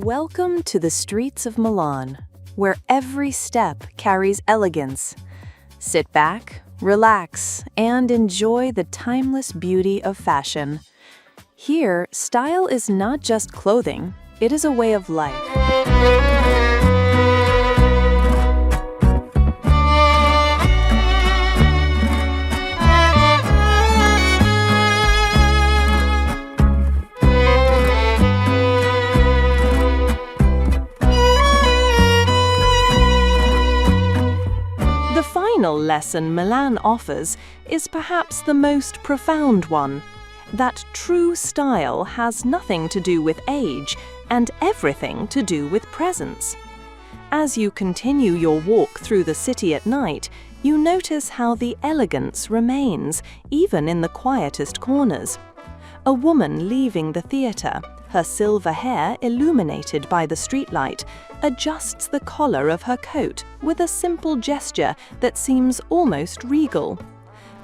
Welcome to the streets of Milan, where every step carries elegance. Sit back, relax, and enjoy the timeless beauty of fashion. Here, style is not just clothing, it is a way of life. The final lesson Milan offers is perhaps the most profound one, that true style has nothing to do with age and everything to do with presence. As you continue your walk through the city at night, you notice how the elegance remains, even in the quietest corners. A woman leaving the theatre, her silver hair illuminated by the streetlight, adjusts the collar of her coat with a simple gesture that seems almost regal.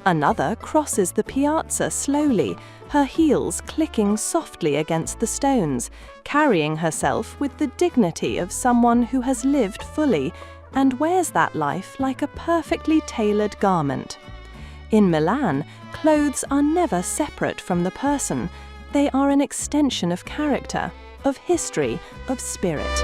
Another crosses the piazza slowly, her heels clicking softly against the stones, carrying herself with the dignity of someone who has lived fully and wears that life like a perfectly tailored garment. In Milan, clothes are never separate from the person. They are an extension of character, of history, of spirit.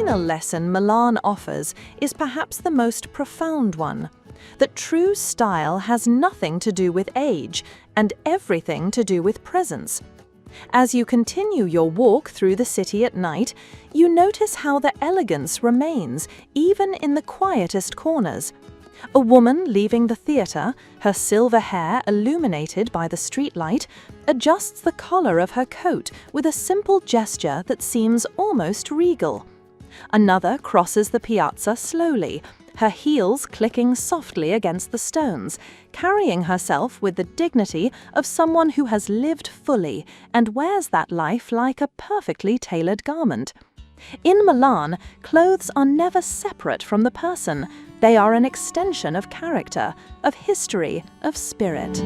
The lesson Milan offers is perhaps the most profound one, that true style has nothing to do with age and everything to do with presence. As you continue your walk through the city at night, you notice how the elegance remains even in the quietest corners. A woman leaving the theatre, her silver hair illuminated by the streetlight, adjusts the collar of her coat with a simple gesture that seems almost regal. Another crosses the piazza slowly, her heels clicking softly against the stones, carrying herself with the dignity of someone who has lived fully and wears that life like a perfectly tailored garment. In Milan, clothes are never separate from the person. They are an extension of character, of history, of spirit.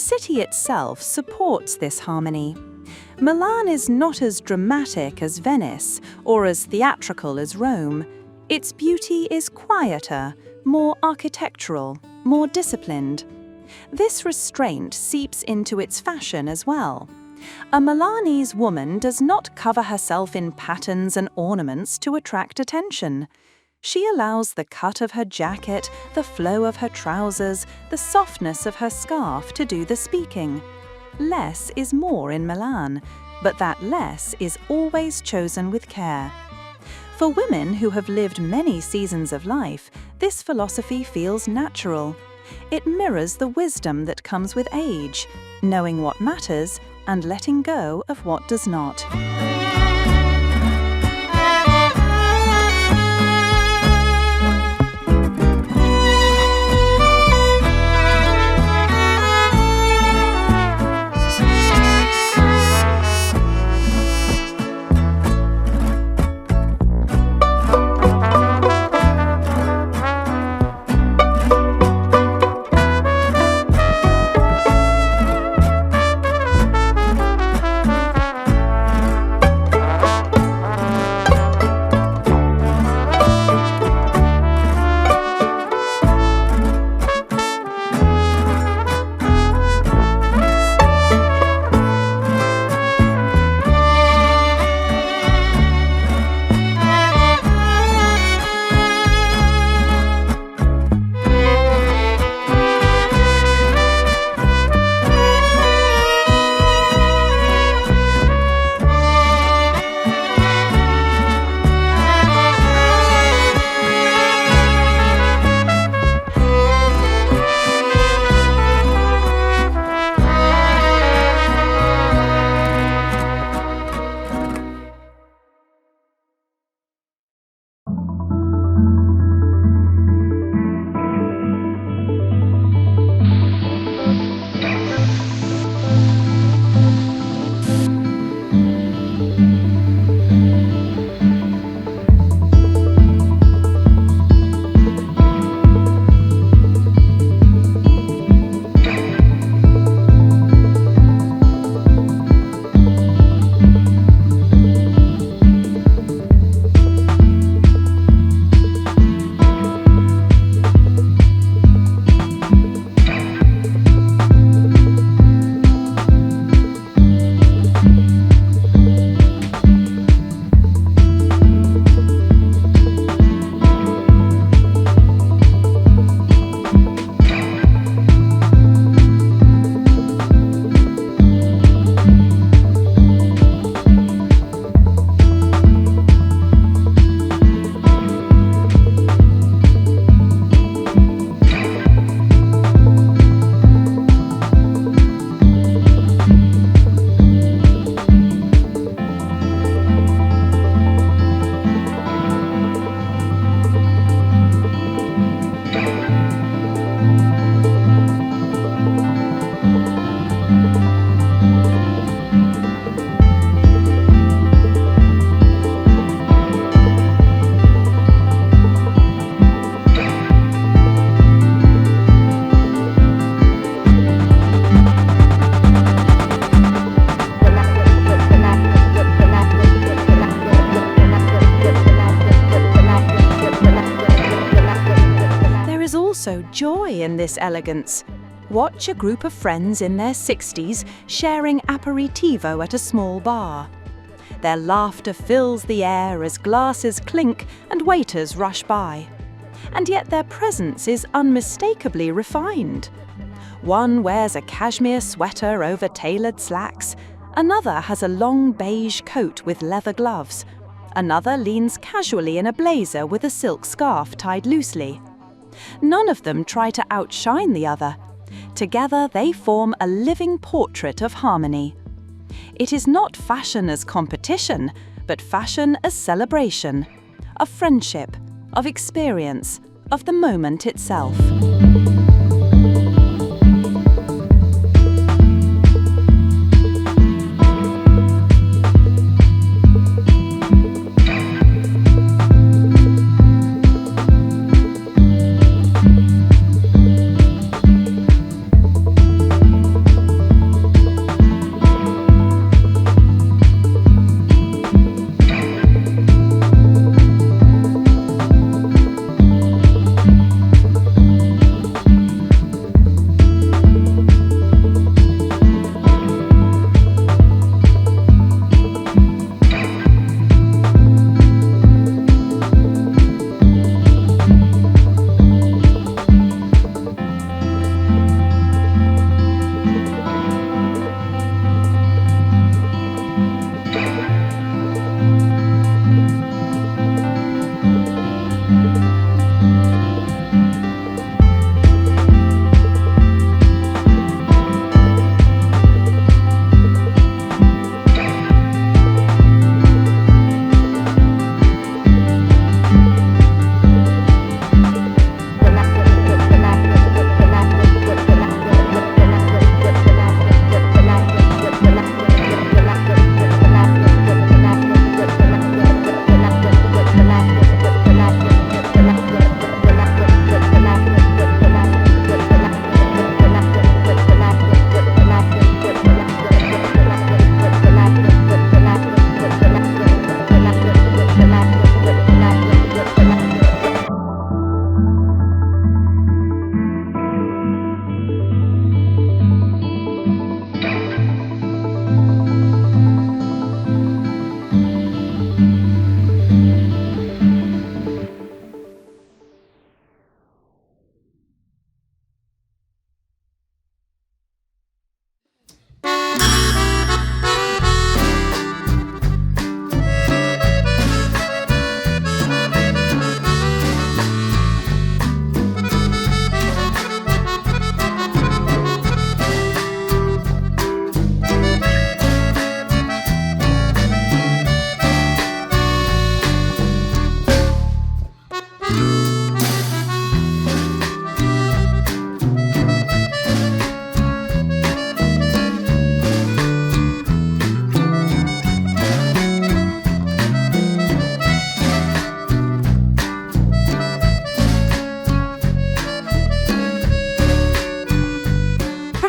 city itself supports this harmony. Milan is not as dramatic as Venice or as theatrical as Rome. Its beauty is quieter, more architectural, more disciplined. This restraint seeps into its fashion as well. A Milanese woman does not cover herself in patterns and ornaments to attract attention. She allows the cut of her jacket, the flow of her trousers, the softness of her scarf to do the speaking. Less is more in Milan, but that less is always chosen with care. For women who have lived many seasons of life, this philosophy feels natural. It mirrors the wisdom that comes with age, knowing what matters and letting go of what does not. also joy in this elegance. Watch a group of friends in their 60s sharing aperitivo at a small bar. Their laughter fills the air as glasses clink and waiters rush by. And yet their presence is unmistakably refined. One wears a cashmere sweater over tailored slacks. Another has a long beige coat with leather gloves. Another leans casually in a blazer with a silk scarf tied loosely. None of them try to outshine the other. Together they form a living portrait of harmony. It is not fashion as competition, but fashion as celebration, of friendship, of experience, of the moment itself.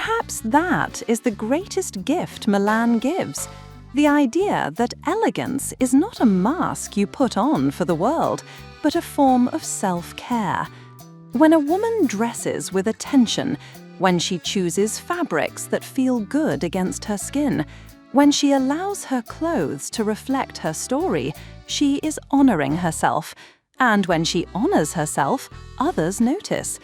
Perhaps that is the greatest gift Milan gives. The idea that elegance is not a mask you put on for the world, but a form of self-care. When a woman dresses with attention, when she chooses fabrics that feel good against her skin, when she allows her clothes to reflect her story, she is honoring herself. And when she honors herself, others notice.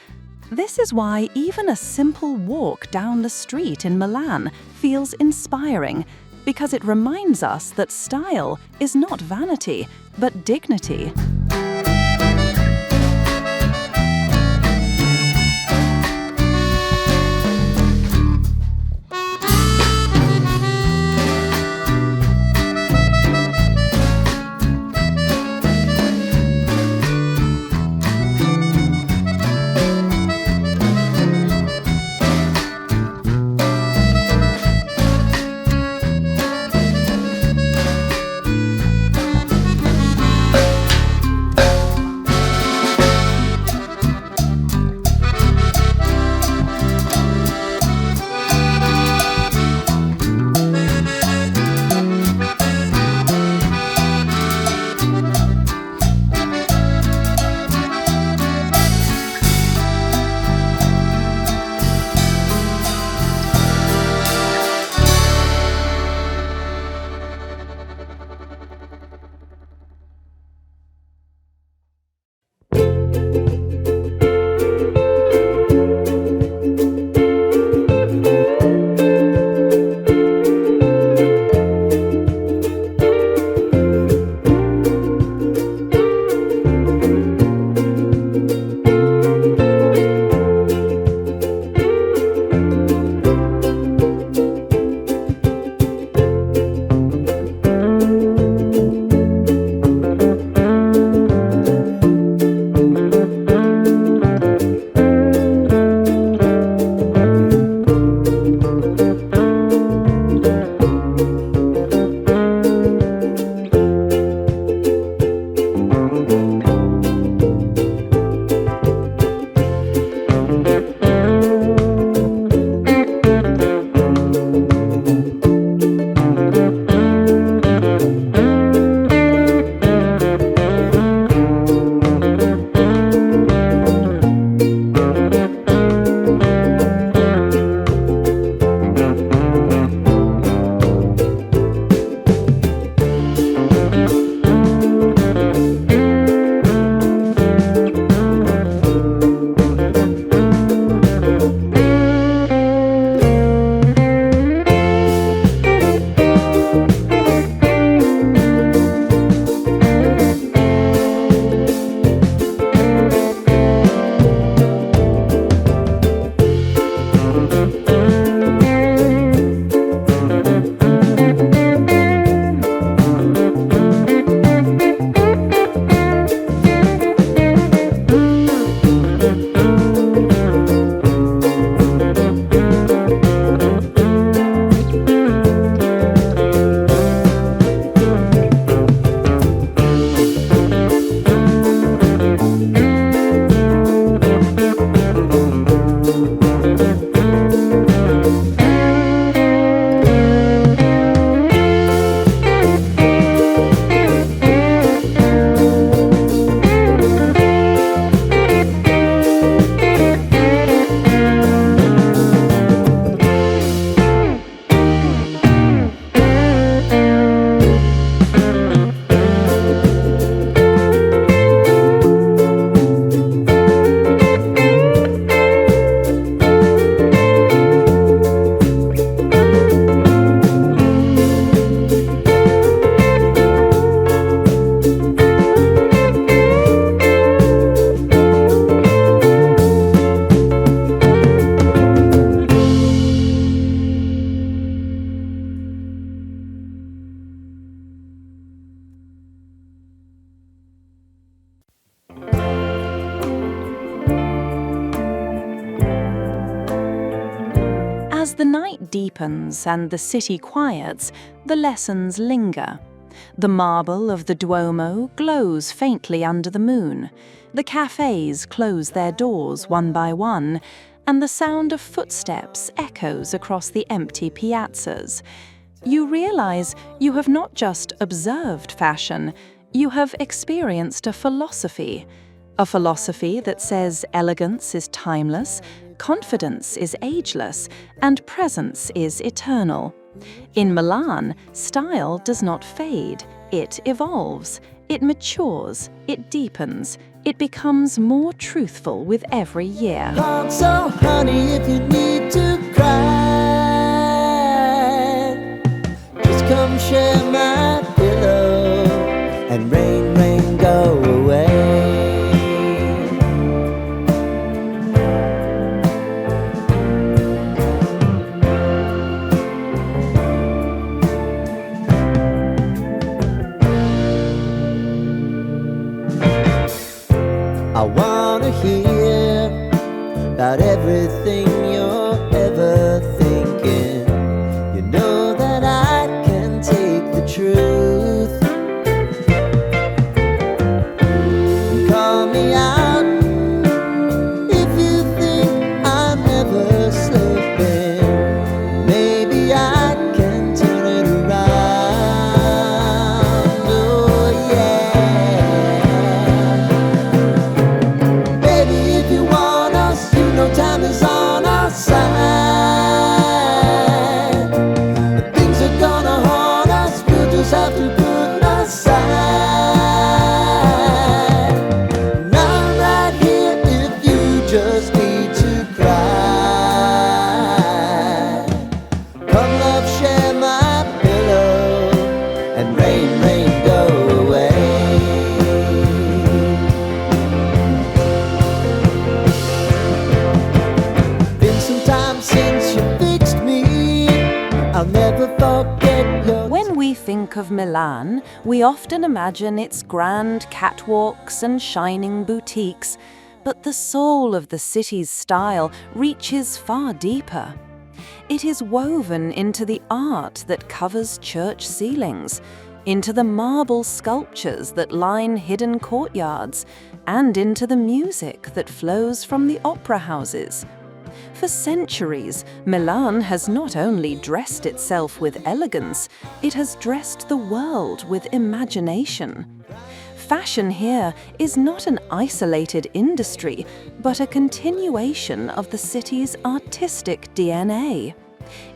This is why even a simple walk down the street in Milan feels inspiring, because it reminds us that style is not vanity, but dignity. As the night deepens and the city quiets, the lessons linger. The marble of the Duomo glows faintly under the moon. The cafes close their doors one by one, and the sound of footsteps echoes across the empty piazzas. You realize you have not just observed fashion, you have experienced a philosophy that says elegance is timeless, confidence is ageless, and presence is eternal. In Milan, style does not fade, it evolves, it matures, it deepens, it becomes more truthful with every year. So honey, if you need to cry, just come share my pillow and rain, rain, go away. I wanna hear about everything you're ever thinking. You know that I can take the truth. Call me out if you think I'm never slipping. Maybe I can turn it around. Oh yeah. Baby, if you want us, you know time is on our side. But things are gonna haunt us, we'll just have to put aside. And I'm right here if you just need to cry. Come love, share my pillow and rain, rain, go away. Been some time since you fixed me. I'll never forget your. When we think of Milan, we often imagine its grand catwalks and shining boutiques, but the soul of the city's style reaches far deeper. It is woven into the art that covers church ceilings, into the marble sculptures that line hidden courtyards, and into the music that flows from the opera houses. For centuries, Milan has not only dressed itself with elegance, it has dressed the world with imagination. Fashion here is not an isolated industry, but a continuation of the city's artistic DNA.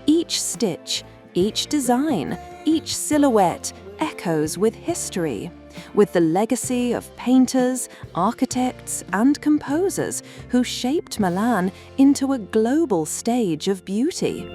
Each stitch, each design, each silhouette echoes with history, with the legacy of painters, architects, and composers who shaped Milan into a global stage of beauty.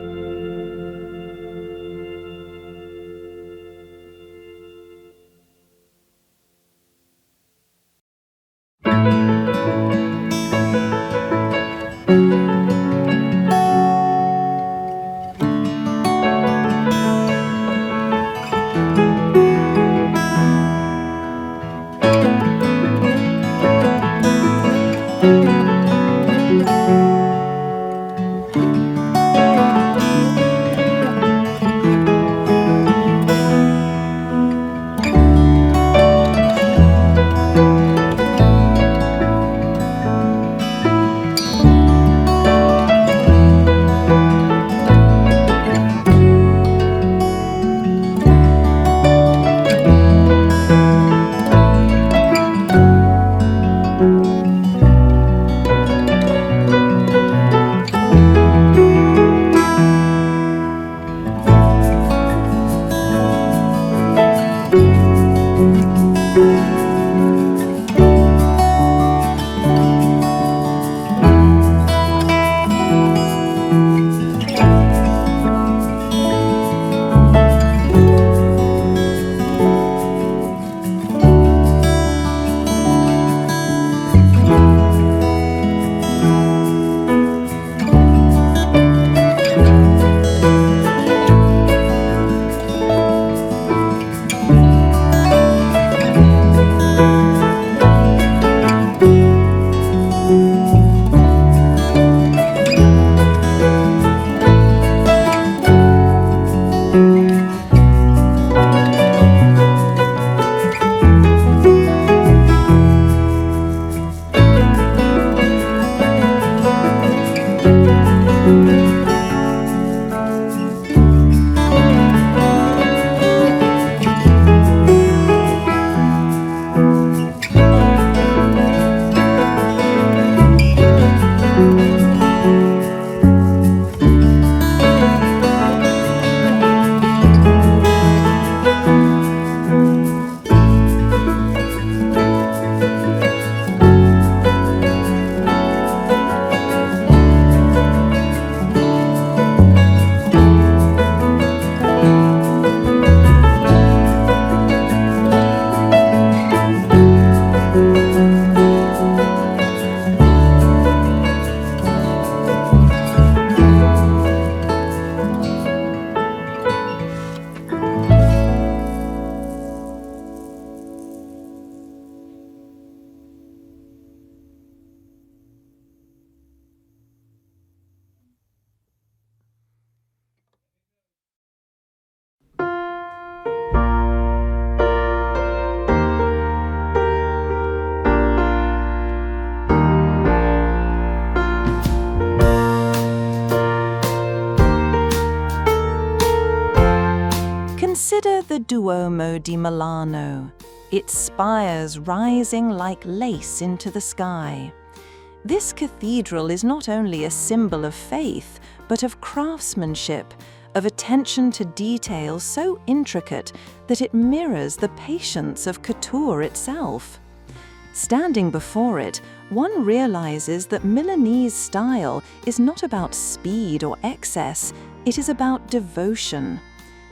Consider the Duomo di Milano, its spires rising like lace into the sky. This cathedral is not only a symbol of faith, but of craftsmanship, of attention to detail so intricate that it mirrors the patience of couture itself. Standing before it, one realizes that Milanese style is not about speed or excess, it is about devotion.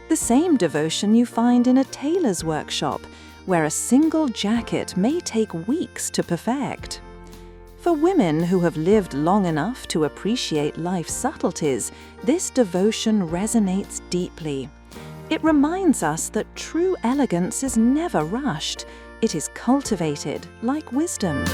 The same devotion you find in a tailor's workshop, where a single jacket may take weeks to perfect. For women who have lived long enough to appreciate life's subtleties, this devotion resonates deeply. It reminds us that true elegance is never rushed. It is cultivated like wisdom.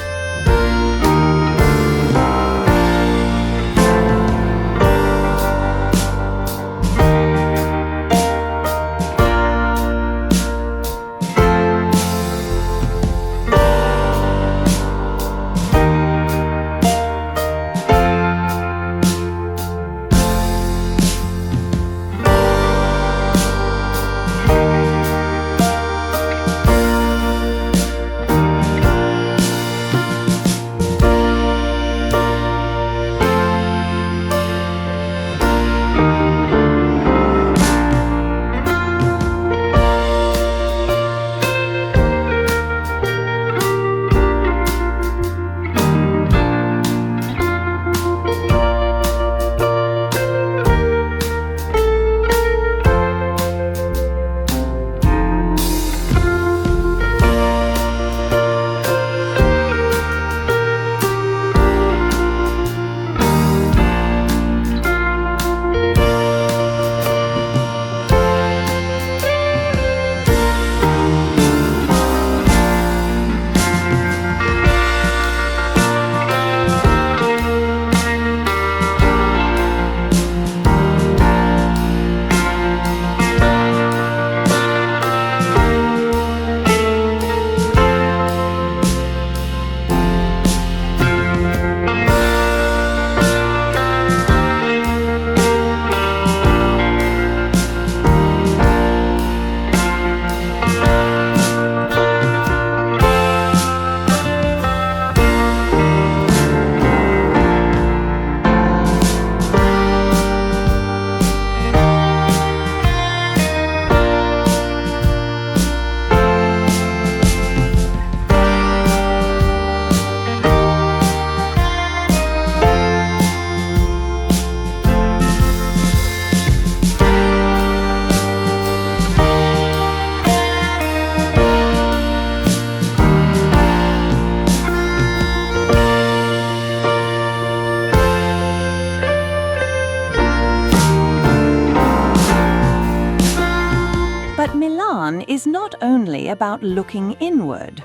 But Milan is not only about looking inward.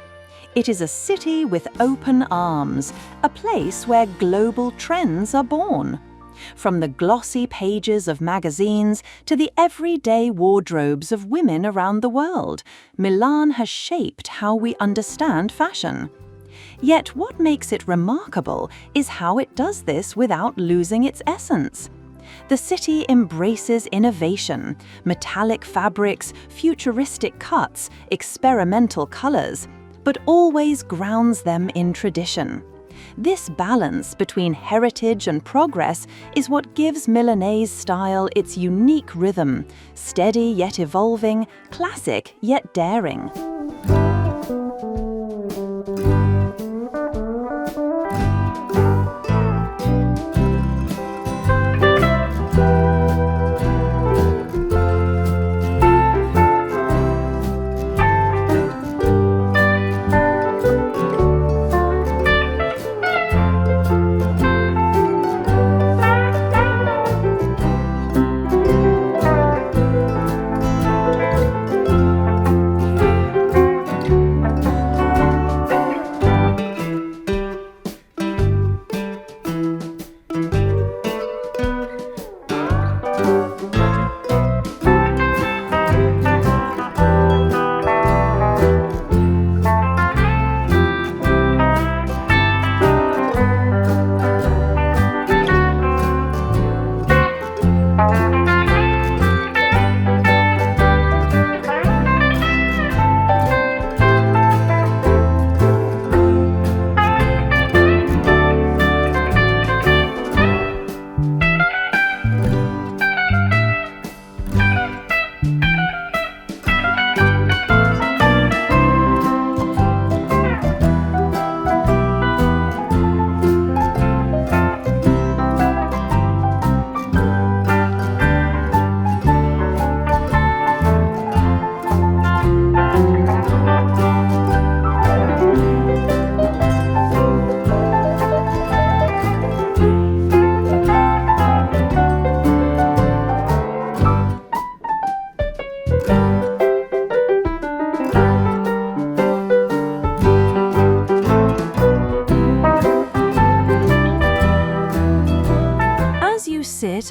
It is a city with open arms, a place where global trends are born. From the glossy pages of magazines to the everyday wardrobes of women around the world, Milan has shaped how we understand fashion. Yet what makes it remarkable is how it does this without losing its essence. The city embraces innovation, metallic fabrics, futuristic cuts, experimental colors, but always grounds them in tradition. This balance between heritage and progress is what gives Milanese style its unique rhythm, steady yet evolving, classic yet daring.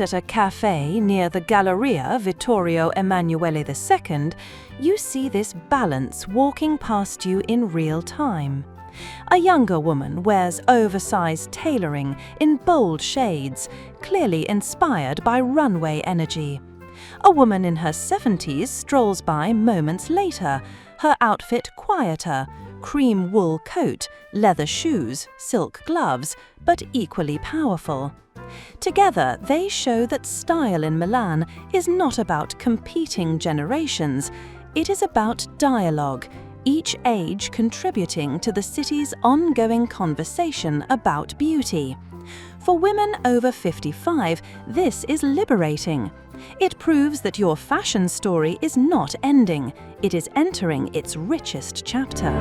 at a cafe near the Galleria Vittorio Emanuele II, you see this balance walking past you in real time. A younger woman wears oversized tailoring in bold shades, clearly inspired by runway energy. A woman in her 70s strolls by moments later, her outfit quieter, cream wool coat, leather shoes, silk gloves, but equally powerful. Together, they show that style in Milan is not about competing generations, it is about dialogue, each age contributing to the city's ongoing conversation about beauty. For women over 55, this is liberating. It proves that your fashion story is not ending, it is entering its richest chapter.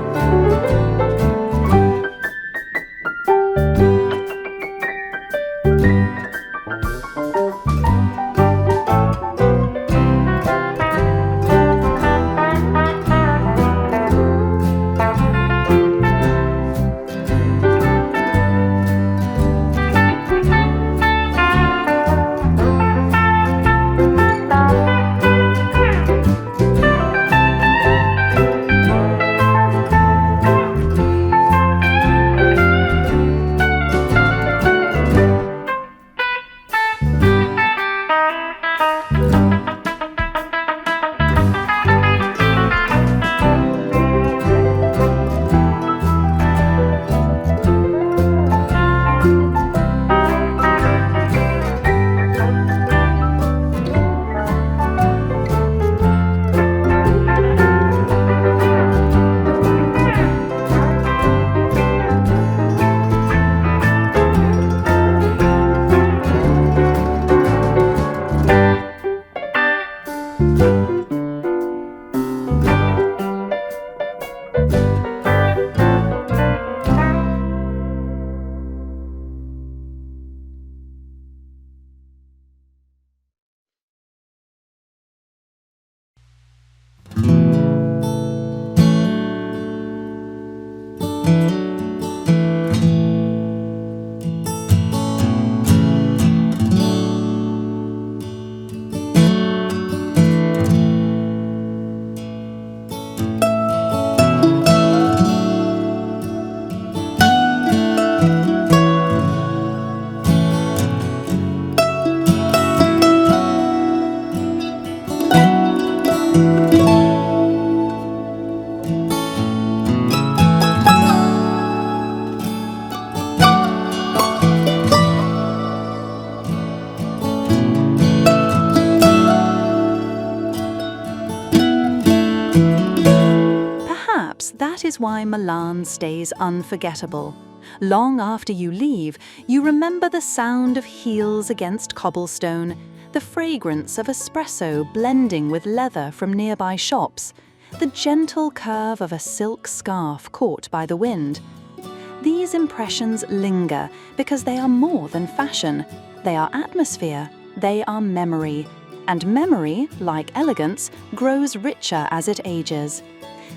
That is why Milan stays unforgettable. Long after you leave, you remember the sound of heels against cobblestone, the fragrance of espresso blending with leather from nearby shops, the gentle curve of a silk scarf caught by the wind. These impressions linger because they are more than fashion. They are atmosphere, they are memory. And memory, like elegance, grows richer as it ages.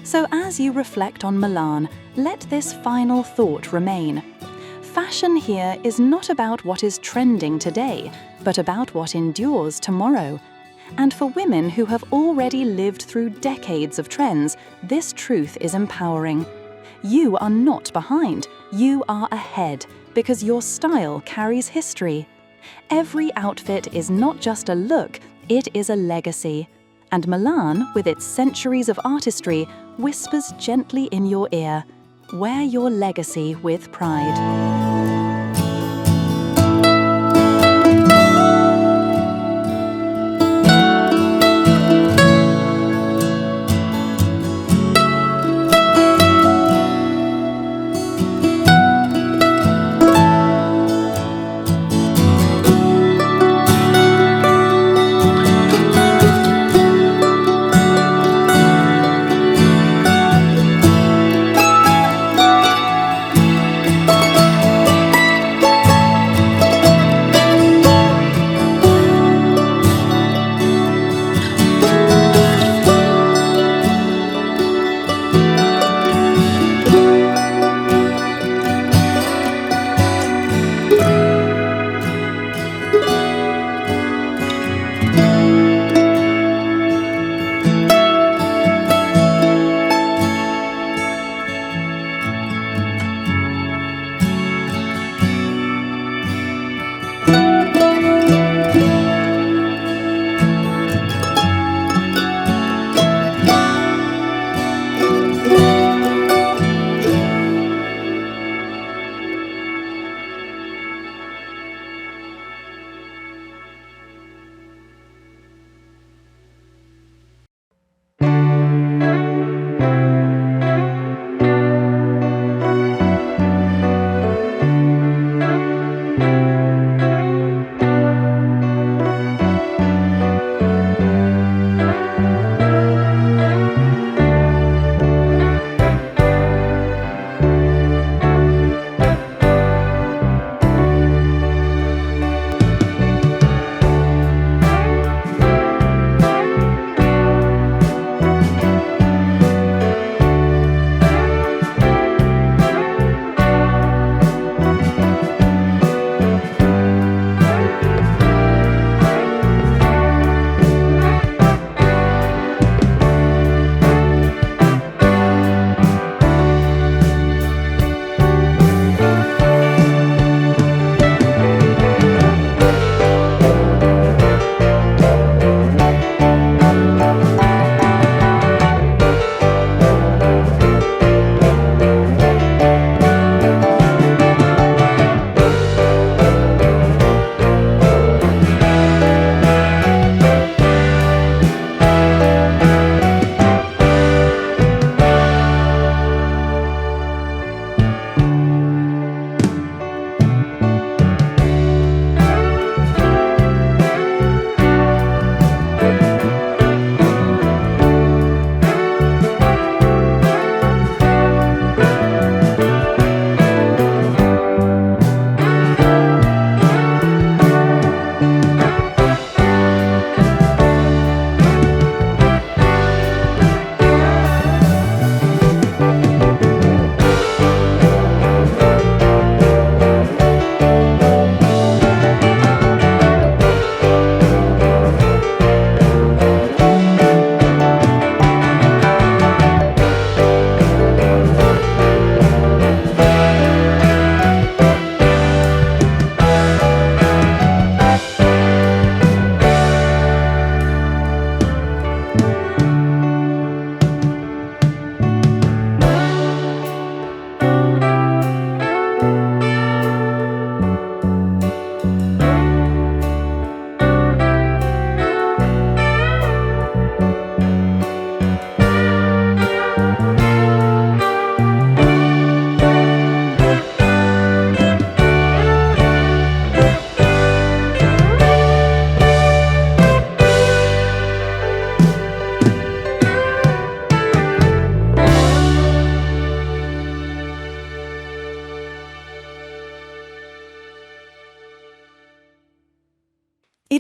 So as you reflect on Milan, let this final thought remain. Fashion here is not about what is trending today, but about what endures tomorrow. And for women who have already lived through decades of trends, this truth is empowering. You are not behind, you are ahead, because your style carries history. Every outfit is not just a look, it is a legacy. And Milan, with its centuries of artistry, whispers gently in your ear, wear your legacy with pride.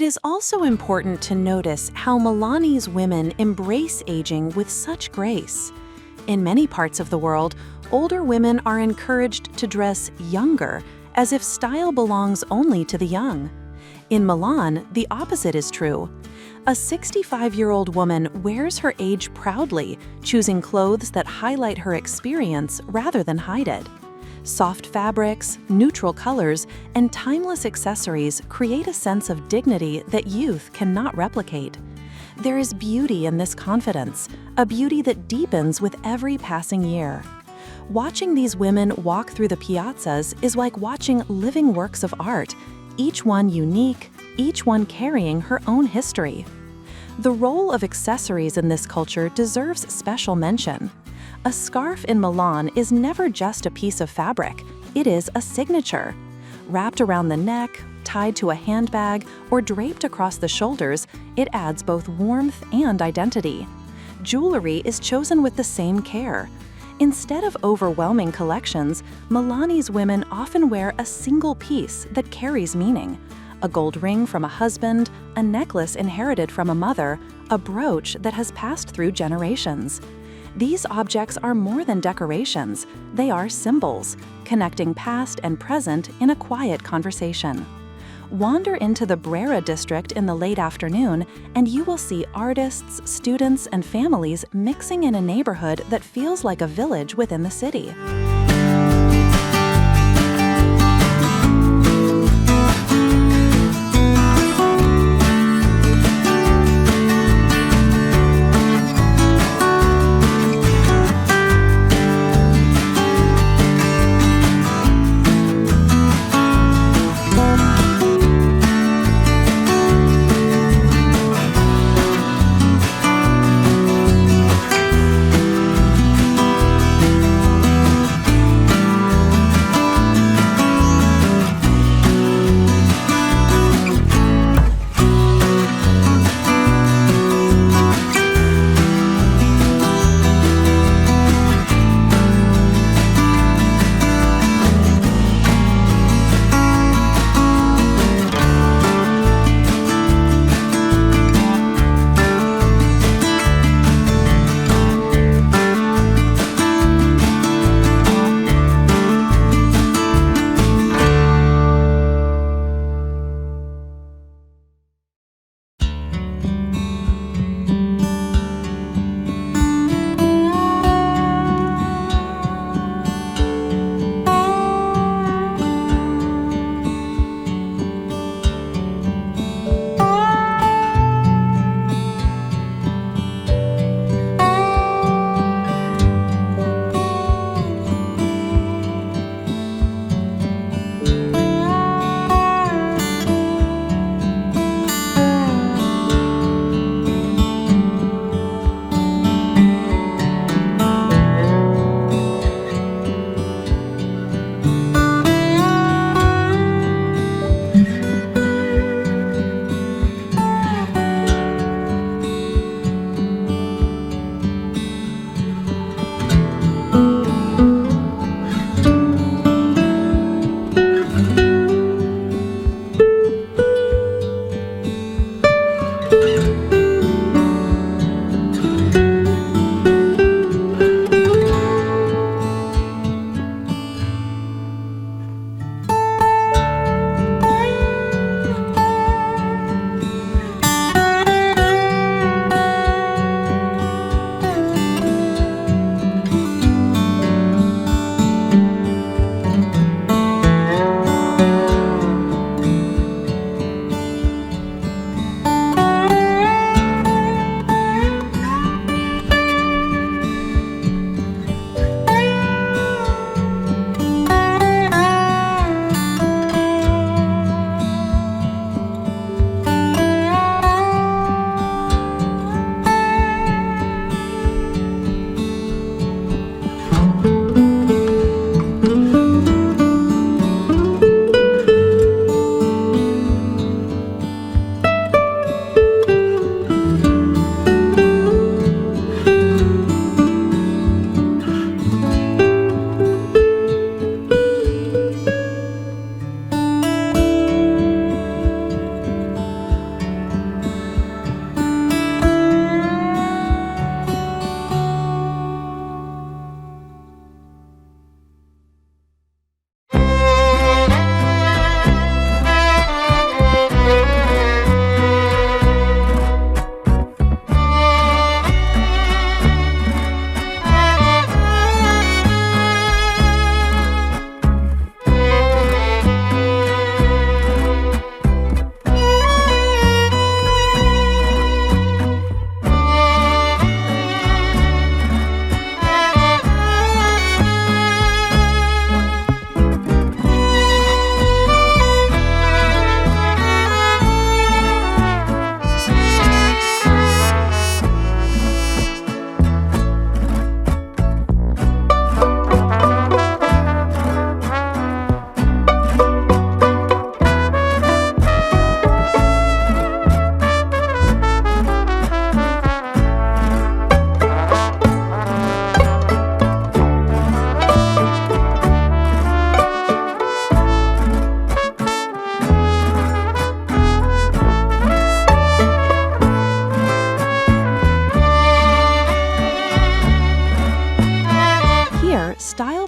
is also important to notice how Milanese women embrace aging with such grace. In many parts of the world, older women are encouraged to dress younger, as if style belongs only to the young. In Milan, the opposite is true. A 65-year-old woman wears her age proudly, choosing clothes that highlight her experience rather than hide it. Soft fabrics, neutral colors, and timeless accessories create a sense of dignity that youth cannot replicate. There is beauty in this confidence, a beauty that deepens with every passing year. Watching these women walk through the piazzas is like watching living works of art, each one unique, each one carrying her own history. The role of accessories in this culture deserves special mention. A scarf in Milan is never just a piece of fabric, it is a signature. Wrapped around the neck, tied to a handbag, or draped across the shoulders, it adds both warmth and identity. Jewelry is chosen with the same care. Instead of overwhelming collections, Milanese women often wear a single piece that carries meaning. A gold ring from a husband, a necklace inherited from a mother, a brooch that has passed through generations. These objects are more than decorations, they are symbols, connecting past and present in a quiet conversation. Wander into the Brera district in the late afternoon, and you will see artists, students, and families mixing in a neighborhood that feels like a village within the city.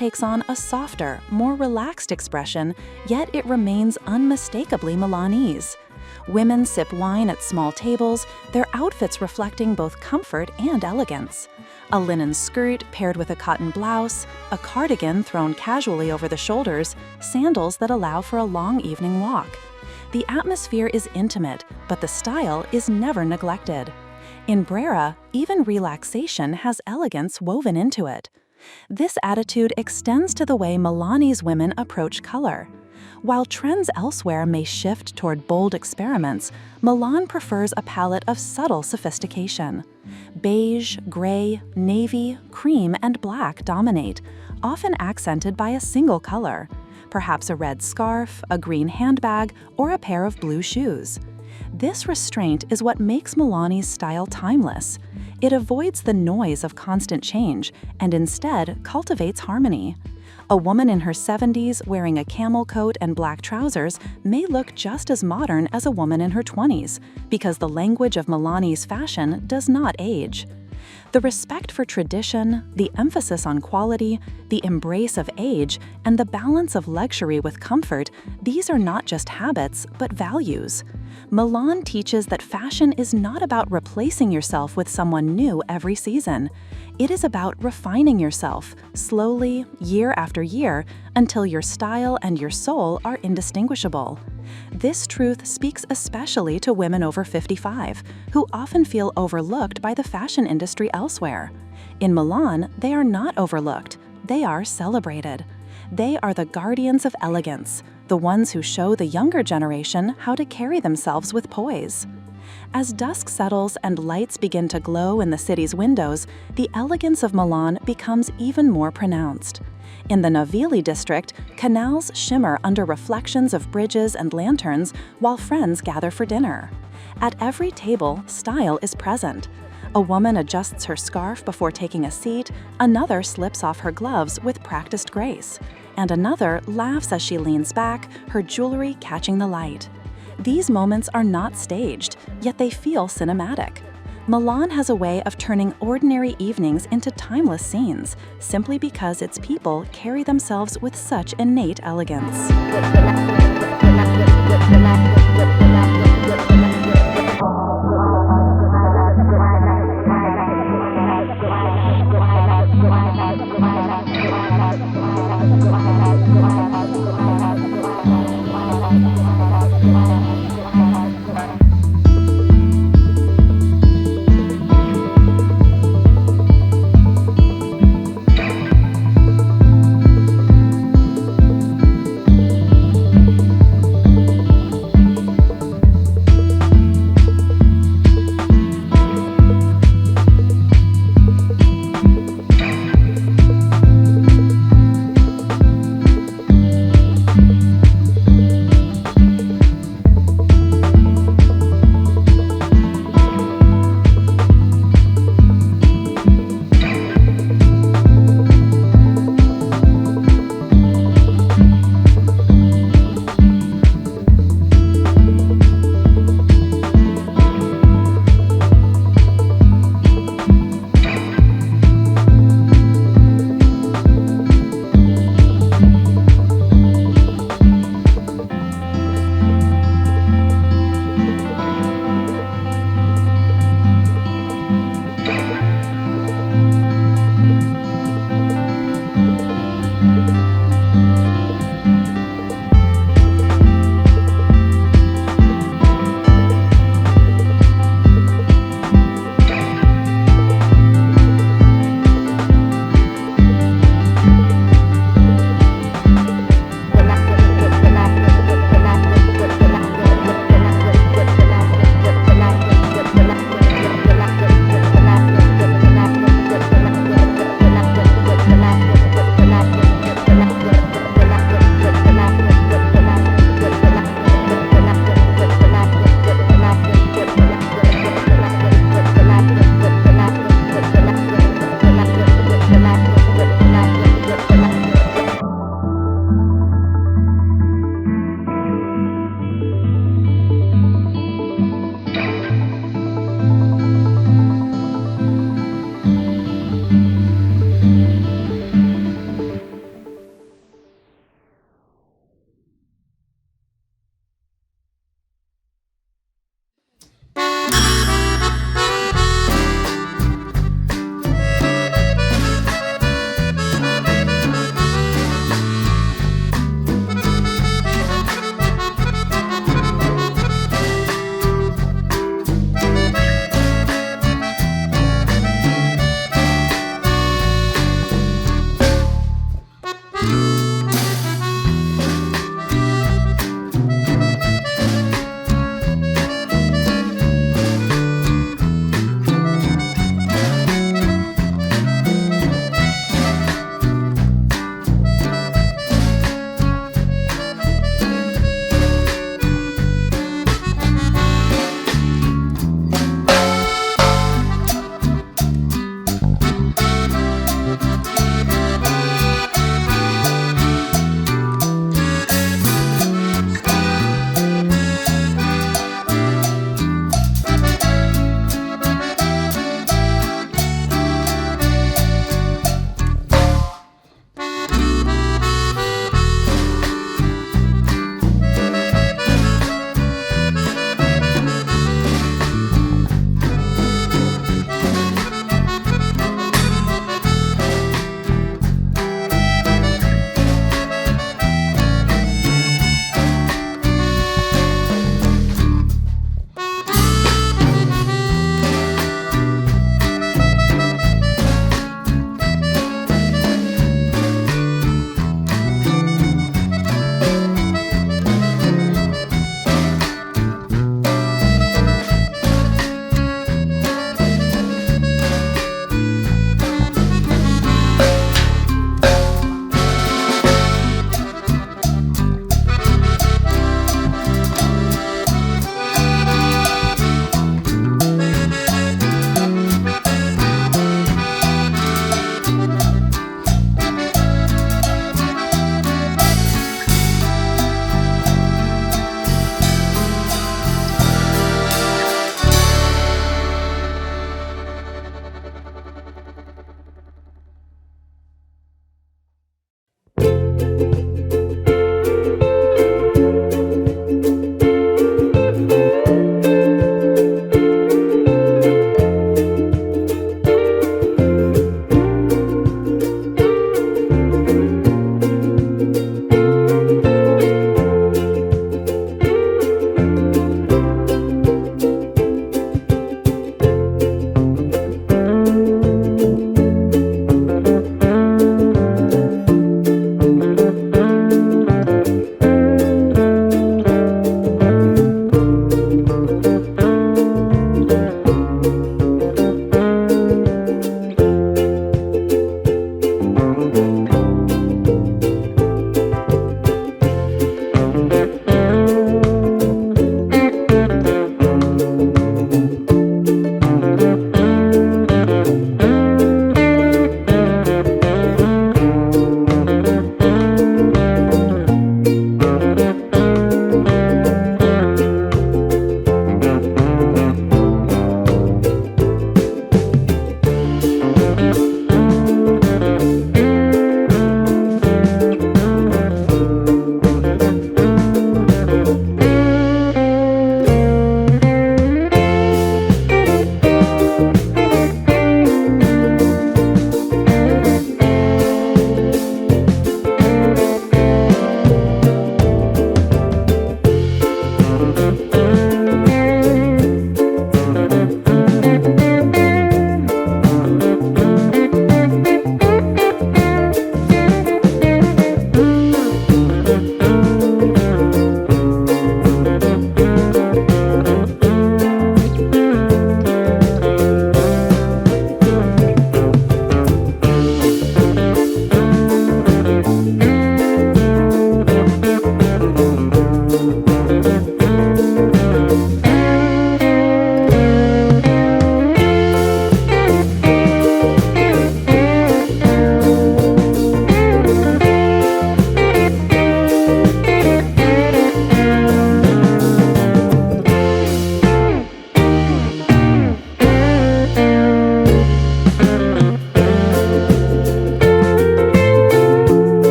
takes on a softer, more relaxed expression, yet it remains unmistakably Milanese. Women sip wine at small tables, their outfits reflecting both comfort and elegance. A linen skirt paired with a cotton blouse, a cardigan thrown casually over the shoulders, sandals that allow for a long evening walk. The atmosphere is intimate, but the style is never neglected. In Brera, even relaxation has elegance woven into it. This attitude extends to the way Milanese women approach color. While trends elsewhere may shift toward bold experiments, Milan prefers a palette of subtle sophistication. Beige, gray, navy, cream, and black dominate, often accented by a single color, perhaps a red scarf, a green handbag, or a pair of blue shoes. This restraint is what makes Milanese style timeless. It avoids the noise of constant change and instead cultivates harmony. A woman in her 70s wearing a camel coat and black trousers may look just as modern as a woman in her 20s, because the language of Milanese fashion does not age. The respect for tradition, the emphasis on quality, the embrace of age, and the balance of luxury with comfort, these are not just habits, but values. Milan teaches that fashion is not about replacing yourself with someone new every season. It is about refining yourself, slowly, year after year, until your style and your soul are indistinguishable. This truth speaks especially to women over 55, who often feel overlooked by the fashion industry elsewhere. In Milan, they are not overlooked, they are celebrated. They are the guardians of elegance, the ones who show the younger generation how to carry themselves with poise. As dusk settles and lights begin to glow in the city's windows, the elegance of Milan becomes even more pronounced. In the Navili district, canals shimmer under reflections of bridges and lanterns while friends gather for dinner. At every table, style is present. A woman adjusts her scarf before taking a seat, another slips off her gloves with practiced grace, and another laughs as she leans back, her jewelry catching the light. These moments are not staged, yet they feel cinematic. Milan has a way of turning ordinary evenings into timeless scenes, simply because its people carry themselves with such innate elegance.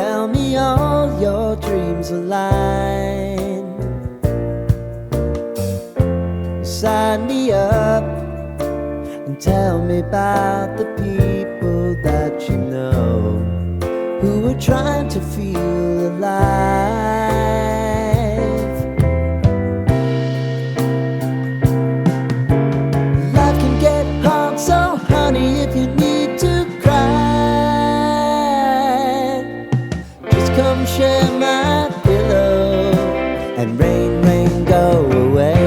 tell me all your dreams align. Sign me up and tell me about the people that you know who are trying to feel alive. Life can get hard, so honey, if you need to cry, just come share my pillow and rain, rain, go away.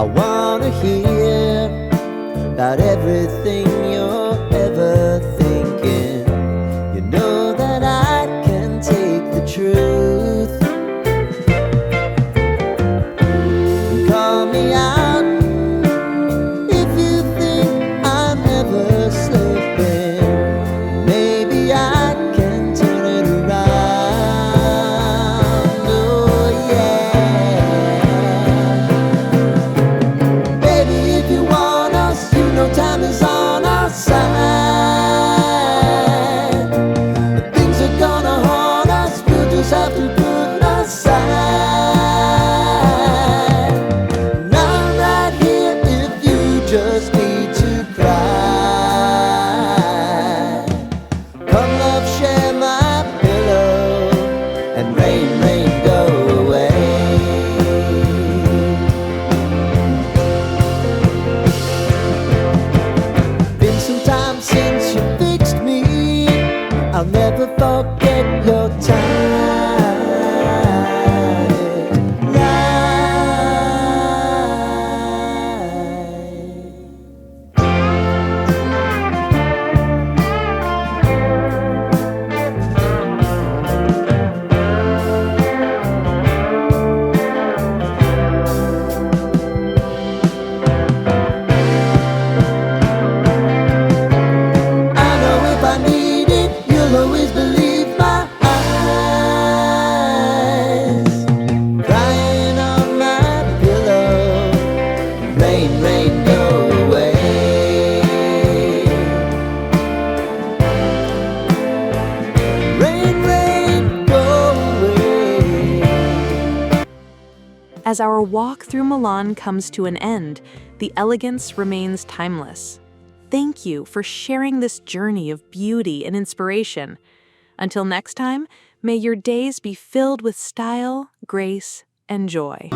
I wanna hear about everything you're ever thinking. You know that I can take the truth. Call me out if you think I'm ever slipping. Maybe I can turn it around. Oh yeah. Baby, if you want us, you know time is on our side. But things are gonna haunt us, we'll just have to put aside. And I'm right here if you just need to cry. Come love, share my pillow and rain, rain, go away. Been some time since you fixed me. I'll never forget your tight light. I know if I need it, you'll always believe my eyes. Crying on my pillow, rain, rain, go away. Rain, rain, go away. As our walk through Milan comes to an end, the elegance remains timeless. Thank you for sharing this journey of beauty and inspiration. Until next time, may your days be filled with style, grace, and joy.